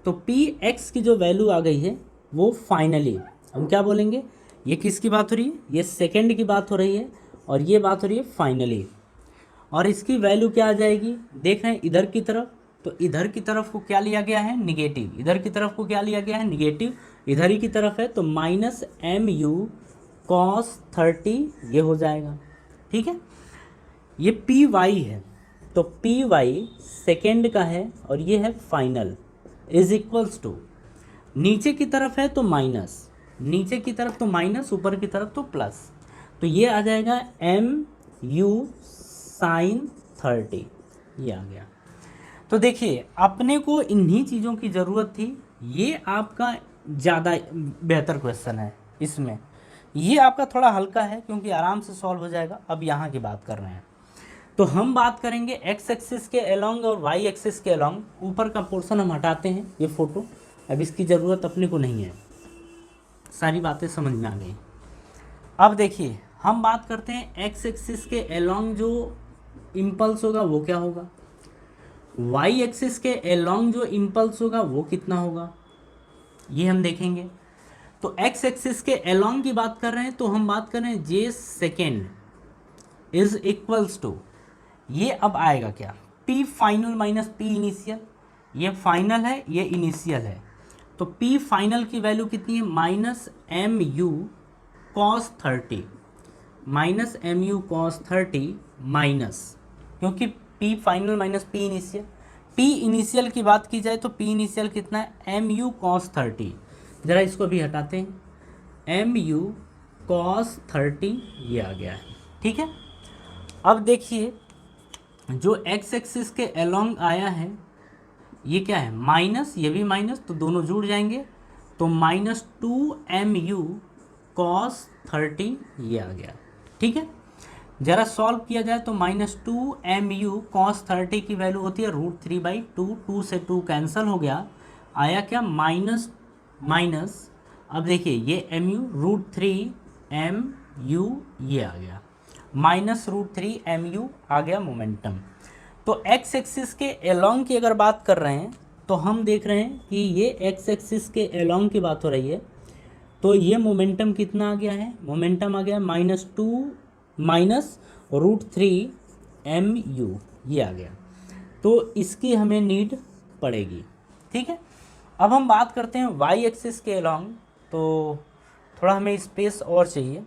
तो पी एक्स की जो वैल्यू आ गई है वो फाइनली हम क्या बोलेंगे, ये किसकी बात हो रही है, ये सेकेंड की बात हो रही है और ये बात हो रही है फाइनली। और इसकी वैल्यू क्या आ जाएगी, देख रहे हैं इधर की तरफ, तो इधर की तरफ को क्या लिया गया है, निगेटिव। इधर की तरफ को क्या लिया गया है, निगेटिव। इधर ही की तरफ है तो माइनस एम यू कॉस 30 ये हो जाएगा, ठीक है। ये पी वाई है तो पी वाई सेकेंड का है और ये है फाइनल, इज इक्वल्स टू, नीचे की तरफ है तो माइनस, नीचे की तरफ तो माइनस, ऊपर की तरफ तो प्लस, तो ये आ जाएगा एम यू साइन 30, ये आ गया। तो देखिए अपने को इन्हीं चीज़ों की ज़रूरत थी। ये आपका ज़्यादा बेहतर क्वेश्चन है, इसमें ये आपका थोड़ा हल्का है क्योंकि आराम से सॉल्व हो जाएगा। अब यहाँ की बात कर रहे हैं तो हम बात करेंगे एक्स एक्सिस के अलोंग और वाई एक्सिस के अलोंग। ऊपर का पोर्शन हम हटाते हैं, ये फ़ोटो अब इसकी ज़रूरत अपने को नहीं है, सारी बातें समझ में आ गई। अब देखिए हम बात करते हैं एक्स एक्सिस के अलोंग जो इम्पल्स होगा वो क्या होगा, वाई एक्सिस के अलोंग जो इम्पल्स होगा वो कितना होगा, ये हम देखेंगे। तो एक्स एक्सिस के अलोंग की बात कर रहे हैं तो हम बात कर रहे हैं जे सेकेंड इज इक्वल्स टू, ये अब आएगा क्या, P final minus P initial. ये फाइनल है, ये इनिशियल है, तो पी फाइनल की वैल्यू कितनी है, minus M you cos 30, minus M you cos 30 minus, क्योंकि P final minus P initial. P initial की बात की जाए तो पी इनिशियल कितना है, एम यू कॉस 30। ज़रा इसको भी हटाते हैं, एम यू कॉस 30 ये आ गया है, ठीक है। अब देखिए जो एक्स एक्सिस के अलोंग आया है ये क्या है, माइनस, ये भी माइनस, तो दोनों जुड़ जाएंगे, तो माइनस 2 एम यू कॉस 30 ये आ गया, ठीक है। ज़रा सॉल्व किया जाए तो माइनस 2 एम यू कॉस 30 की वैल्यू होती है √3/2, 2 से 2 कैंसिल हो गया, आया क्या, माइनस माइनस। अब देखिए ये एम यू √3 एम यू ये आ गया, माइनस √3 एम यू आ गया मोमेंटम। तो एक्स एक्सिस के अलोंग की अगर बात कर रहे हैं तो हम देख रहे हैं कि ये एक्स एक्सिस के अलोंग की बात हो रही है, तो ये मोमेंटम कितना आ गया है, मोमेंटम आ गया माइनस √3 एम यू ये आ गया। तो इसकी हमें नीड पड़ेगी। ठीक है, अब हम बात करते हैं वाई एक्सिस के अलॉन्ग। तो थोड़ा हमें स्पेस और चाहिए,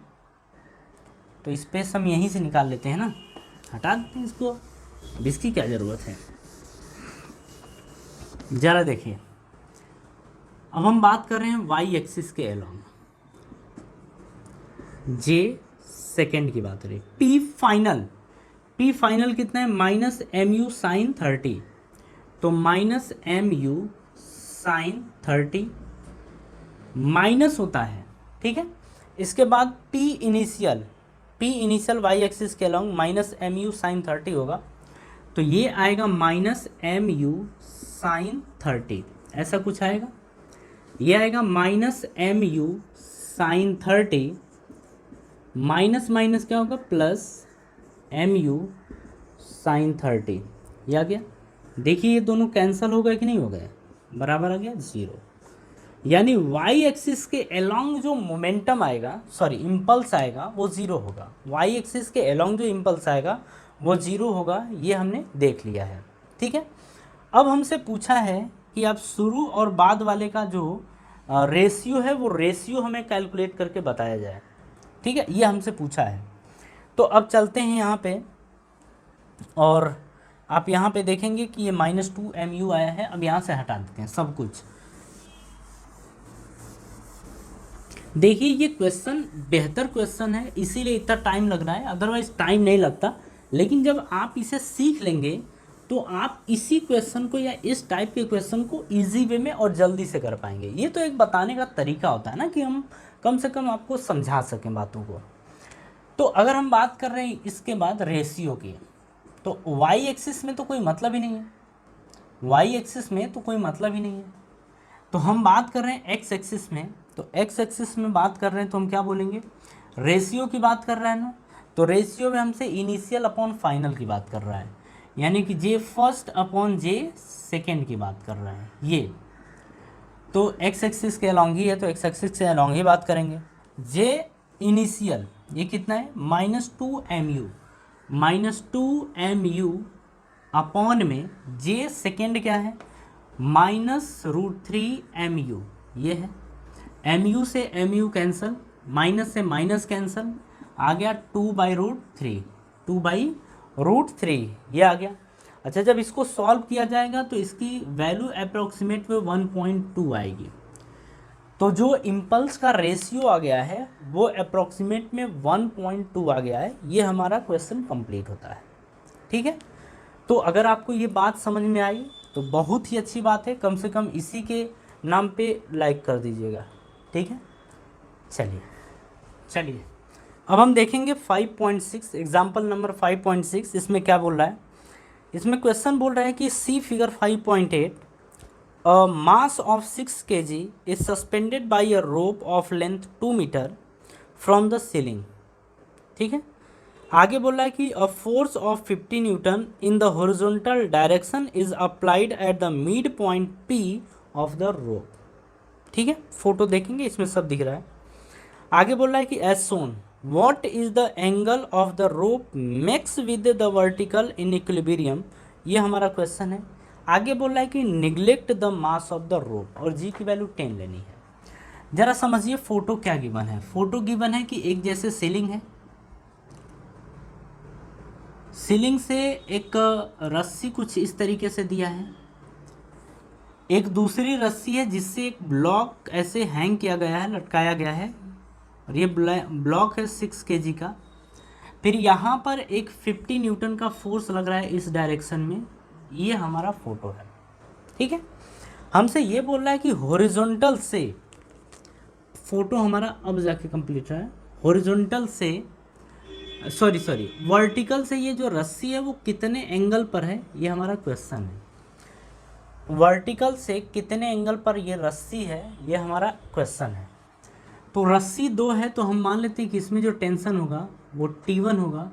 तो स्पेस हम यहीं से निकाल लेते हैं ना, हटा देते हैं इसको, अब इसकी क्या ज़रूरत है। ज़रा देखिए, अब हम बात कर रहे हैं वाई एक्सिस के अलॉन्ग, जे सेकेंड की बात करें, पी फाइनल कितना है, माइनस एम यू साइन 30, तो minus M u sine 30 minus होता है। ठीक है, इसके बाद पी इनिशियल वाई एक्सिस के along minus M u sine 30 होगा, तो ये आएगा माइनस एम यू साइन 30, ऐसा कुछ आएगा। ये आएगा minus M u sine 30 minus minus क्या होगा, प्लस एम यू साइन 30, ये आ गया। देखिए ये दोनों कैंसिल हो गए कि नहीं हो गए, बराबर आ गया 0। यानी वाई एक्सिस के अलोंग जो मोमेंटम आएगा, सॉरी इम्पल्स आएगा, वो 0 होगा। वाई एक्सिस के अलोंग जो इम्पल्स आएगा वो 0 होगा, ये हमने देख लिया है। ठीक है, अब हमसे पूछा है कि आप शुरू और बाद वाले का जो रेशियो है, वो रेशियो हमें कैलकुलेट करके बताया जाए। ठीक है, ये हमसे पूछा है। तो अब चलते हैं यहाँ पे, और आप यहाँ पे देखेंगे कि ये -2mu आया है। अब यहाँ से हटा देते हैं सब कुछ। देखिए ये क्वेश्चन बेहतर क्वेश्चन है, इसीलिए इतना टाइम लग रहा है, अदरवाइज टाइम नहीं लगता। लेकिन जब आप इसे सीख लेंगे तो आप इसी क्वेश्चन को या इस टाइप के क्वेश्चन को इजी वे में और जल्दी से कर पाएंगे। ये तो एक बताने का तरीका होता है ना, कि हम कम से कम आपको समझा सकें बातों को। तो अगर हम बात कर रहे हैं इसके बाद रेशियो की, तो वाई एक्सिस में तो कोई मतलब ही नहीं है, वाई एक्सिस में तो कोई मतलब ही नहीं है। तो हम बात कर रहे हैं एक्स एक्सिस में, तो एक्स एक्सिस में बात कर रहे हैं तो हम क्या बोलेंगे, रेशियो की बात कर रहे हैं ना। तो रेशियो में हमसे इनिशियल अपॉन फाइनल की बात कर रहा है, यानी कि जे फर्स्ट अपॉन जे सेकेंड की बात कर रहे हैं ये। तो एक्स एक्सिस के अलॉन्ग ही है, तो एक्स एक्सिस के अलॉन्ग ही बात करेंगे। जे इनिशियल ये कितना है, -2mu अपॉन में जे सेकेंड क्या है, -√3mu, ये है। mu से mu कैंसल, माइनस से माइनस कैंसल, आ गया 2/√3 ये आ गया। अच्छा, जब इसको सॉल्व किया जाएगा तो इसकी वैल्यू अप्रोक्सीमेट में 1.2 आएगी। तो जो इम्पल्स का रेशियो आ गया है वो अप्रोक्सीमेट में 1.2 आ गया है। ये हमारा क्वेश्चन कंप्लीट होता है। ठीक है, तो अगर आपको ये बात समझ में आई तो बहुत ही अच्छी बात है, कम से कम इसी के नाम पे लाइक कर दीजिएगा। ठीक है, चलिए अब हम देखेंगे 5.6, एग्जाम्पल नंबर 5.6। इसमें क्या बोल रहा है, इसमें क्वेश्चन बोल रहा है कि सी figure 5.8, a mass of 6 kg is suspended by a rope of length 2 meter from the ceiling। ठीक है, आगे बोल रहा है कि a force of 50 Newton in the horizontal direction is applied at the mid point P of the rope। ठीक है, photo देखेंगे इसमें सब दिख रहा है। आगे बोल रहा है कि as shown what is the angle of the rope makes with the vertical in equilibrium, ये हमारा क्वेश्चन है। आगे बोल रहा है कि neglect the mass of the rope, और जी की वैल्यू 10 लेनी है। जरा समझिए फोटो क्या गिवन है। फोटो गिवन है कि एक जैसे सीलिंग है, सीलिंग से एक रस्सी कुछ इस तरीके से दिया है, एक दूसरी रस्सी है जिससे एक ब्लॉक ऐसे हैंग किया गया है, लटकाया गया है, और ये ब्लॉक है 6 kg का। फिर यहाँ पर एक 50 न्यूटन का फोर्स लग रहा है इस डायरेक्शन में, ये हमारा फोटो है। ठीक है, हमसे ये बोल रहा है कि हॉरिजॉन्टल से, फोटो हमारा अब जाके कंप्लीट है, हॉरिजॉन्टल से सॉरी वर्टिकल से ये जो रस्सी है वो कितने एंगल पर है, ये हमारा क्वेश्चन है। वर्टिकल से कितने एंगल पर ये रस्सी है, ये हमारा क्वेश्चन है। तो रस्सी 2 है, तो हम मान लेते हैं कि इसमें जो टेंशन होगा वो T1 होगा,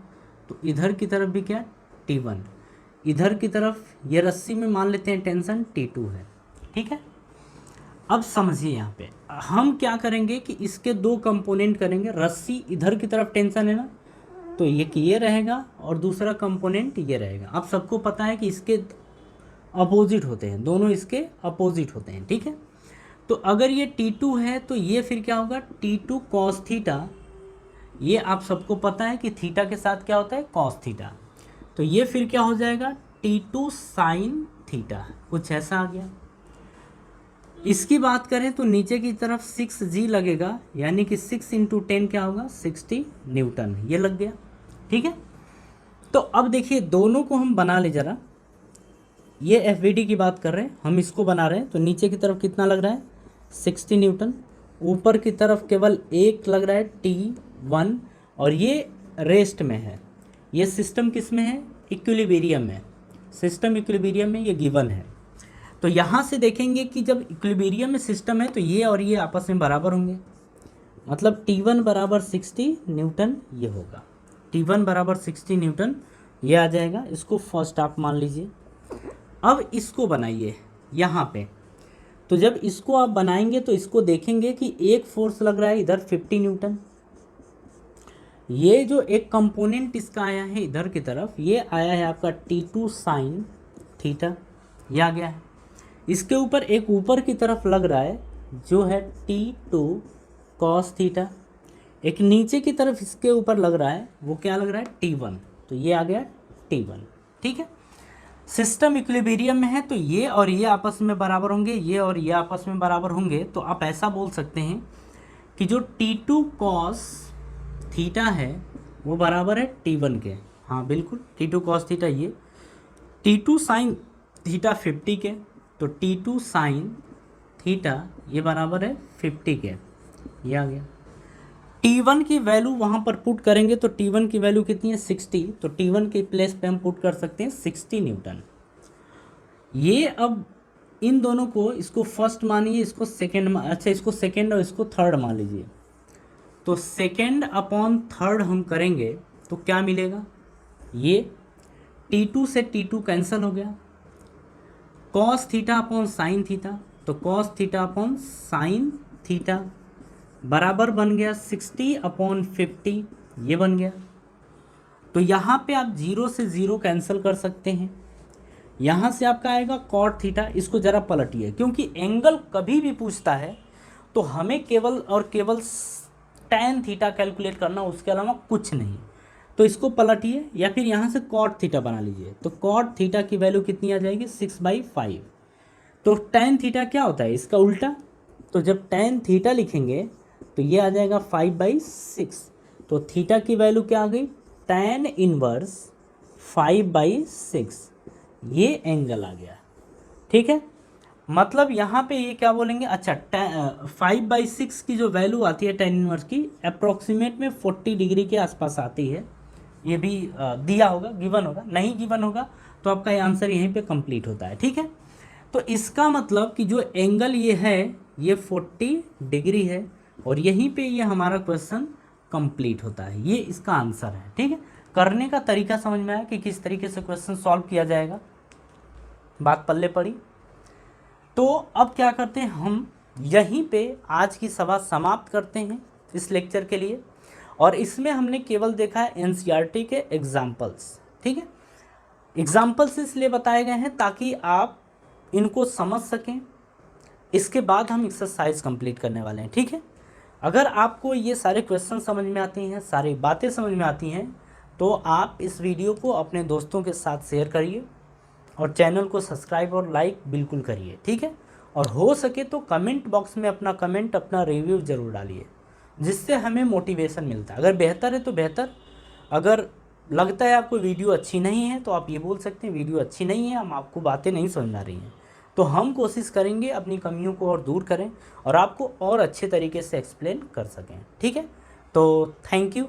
तो इधर की तरफ भी क्या T1, इधर की तरफ ये रस्सी में मान लेते हैं टेंशन T2 है। ठीक है, अब समझिए यहाँ पे हम क्या करेंगे कि इसके 2 कंपोनेंट करेंगे। रस्सी इधर की तरफ टेंशन है ना, तो ये रहेगा और दूसरा कंपोनेंट ये रहेगा। अब सबको पता है कि इसके अपोजिट होते हैं, दोनों इसके अपोजिट होते हैं, ठीक है। तो अगर ये T2 है तो ये फिर क्या होगा, T2 cos थीटा, ये आप सबको पता है कि थीटा के साथ क्या होता है, cos थीटा, तो ये फिर क्या हो जाएगा T2 sin थीटा, कुछ ऐसा आ गया। इसकी बात करें तो नीचे की तरफ 6G लगेगा, यानी कि 6 × 10 क्या होगा, 60 न्यूटन, ये लग गया, ठीक है। तो अब देखिए दोनों को हम बना ले जरा, ये FVD की बात कर रहे हैं, हम इसको बना रहे हैं, तो नीचे की तरफ कितना लग रहा है, 60 न्यूटन, ऊपर की तरफ केवल एक लग रहा है T1, और ये रेस्ट में है। ये सिस्टम किस में है, इक्विलिब्रियम में, सिस्टम इक्विलिब्रियम में ये गिवन है। तो यहाँ से देखेंगे कि जब इक्विलिब्रियम में सिस्टम है तो ये और ये आपस में बराबर होंगे, मतलब T1 बराबर 60 न्यूटन ये होगा, T1 बराबर 60 न्यूटन ये आ जाएगा। इसको फर्स्ट आप मान लीजिए। अब इसको बनाइए यहाँ पे, तो जब इसको आप बनाएंगे तो इसको देखेंगे कि एक फोर्स लग रहा है इधर 50 न्यूटन, ये जो एक कंपोनेंट इसका आया है इधर की तरफ, ये आया है आपका T2 sin थीटा, ये आ गया है। इसके ऊपर एक ऊपर की तरफ लग रहा है जो है T2 cos थीटा, एक नीचे की तरफ इसके ऊपर लग रहा है, वो क्या लग रहा है, T1, तो ये आ गया T1, ठीक है। सिस्टम इक्विलिब्रियम में है तो ये और ये आपस में बराबर होंगे, ये और ये आपस में बराबर होंगे, तो आप ऐसा बोल सकते हैं कि जो T2 cos थीटा है वो बराबर है T1 के, हाँ बिल्कुल, T2 cos थीटा ये, T2 sin थीटा 50 के, तो T2 sin थीटा ये बराबर है 50 के, ये आ गया। T1 की वैल्यू वहाँ पर पुट करेंगे तो T1 की वैल्यू कितनी है, 60, तो T1 के प्लेस पे हम पुट कर सकते हैं 60 न्यूटन। ये अब इन दोनों को, इसको फर्स्ट मानिए, इसको सेकेंड, अच्छा इसको सेकेंड और इसको थर्ड मान लीजिए, तो सेकेंड अपॉन थर्ड हम करेंगे तो क्या मिलेगा, ये T2 से T2 कैंसिल हो गया, cos theta upon sine theta, तो cos theta upon sine theta बराबर बन गया 60 अपॉन 50, ये बन गया। तो यहाँ पे आप 0 से 0 कैंसिल कर सकते हैं, यहाँ से आपका आएगा cot थीटा। इसको ज़रा पलटिए, क्योंकि एंगल कभी भी पूछता है तो हमें केवल और केवल tan थीटा कैलकुलेट करना, उसके अलावा कुछ नहीं। तो इसको पलटिए या फिर यहाँ से cot थीटा बना लीजिए, तो cot थीटा की वैल्यू कितनी आ जाएगी, 6/5। तो tan थीटा क्या होता है, इसका उल्टा, तो जब tan थीटा लिखेंगे तो ये आ जाएगा 5/6, तो थीटा की वैल्यू क्या आ गई, tan इनवर्स 5/6, ये एंगल आ गया, ठीक है। मतलब यहाँ पे ये क्या बोलेंगे, अच्छा 5/6 की जो वैल्यू आती है tan इनवर्स की, अप्रॉक्सीमेट में 40 डिग्री के आसपास आती है, ये भी दिया होगा, गिवन होगा, नहीं गिवन होगा तो आपका ये आंसर यहीं पे कंप्लीट होता है, ठीक है। तो इसका मतलब कि जो एंगल ये है ये 40 डिग्री है, और यहीं पे ये हमारा क्वेश्चन कंप्लीट होता है, ये इसका आंसर है, ठीक है। करने का तरीका समझ में आया कि किस तरीके से क्वेश्चन सॉल्व किया जाएगा, बात पल्ले पड़ी। तो अब क्या करते हैं, हम यहीं पे आज की सभा समाप्त करते हैं इस लेक्चर के लिए, और इसमें हमने केवल देखा है एनसीईआरटी के एग्जाम्पल्स, ठीक है। एग्जाम्पल्स इसलिए बताए गए हैं ताकि आप इनको समझ सकें, इसके बाद हम एक्सरसाइज कंप्लीट करने वाले हैं, ठीक है। अगर आपको ये सारे क्वेश्चन समझ में आती हैं, सारी बातें समझ में आती हैं, तो आप इस वीडियो को अपने दोस्तों के साथ शेयर करिए और चैनल को सब्सक्राइब और लाइक बिल्कुल करिए, ठीक है। और हो सके तो कमेंट बॉक्स में अपना कमेंट, अपना रिव्यू ज़रूर डालिए, जिससे हमें मोटिवेशन मिलता है। अगर बेहतर है तो बेहतर, अगर लगता है आपको वीडियो अच्छी नहीं है तो आप ये बोल सकते हैं वीडियो अच्छी नहीं है, हम आपको बातें नहीं समझ आ रही हैं, तो हम कोशिश करेंगे अपनी कमियों को और दूर करें और आपको और अच्छे तरीके से एक्सप्लेन कर सकें, ठीक है। तो थैंक यू।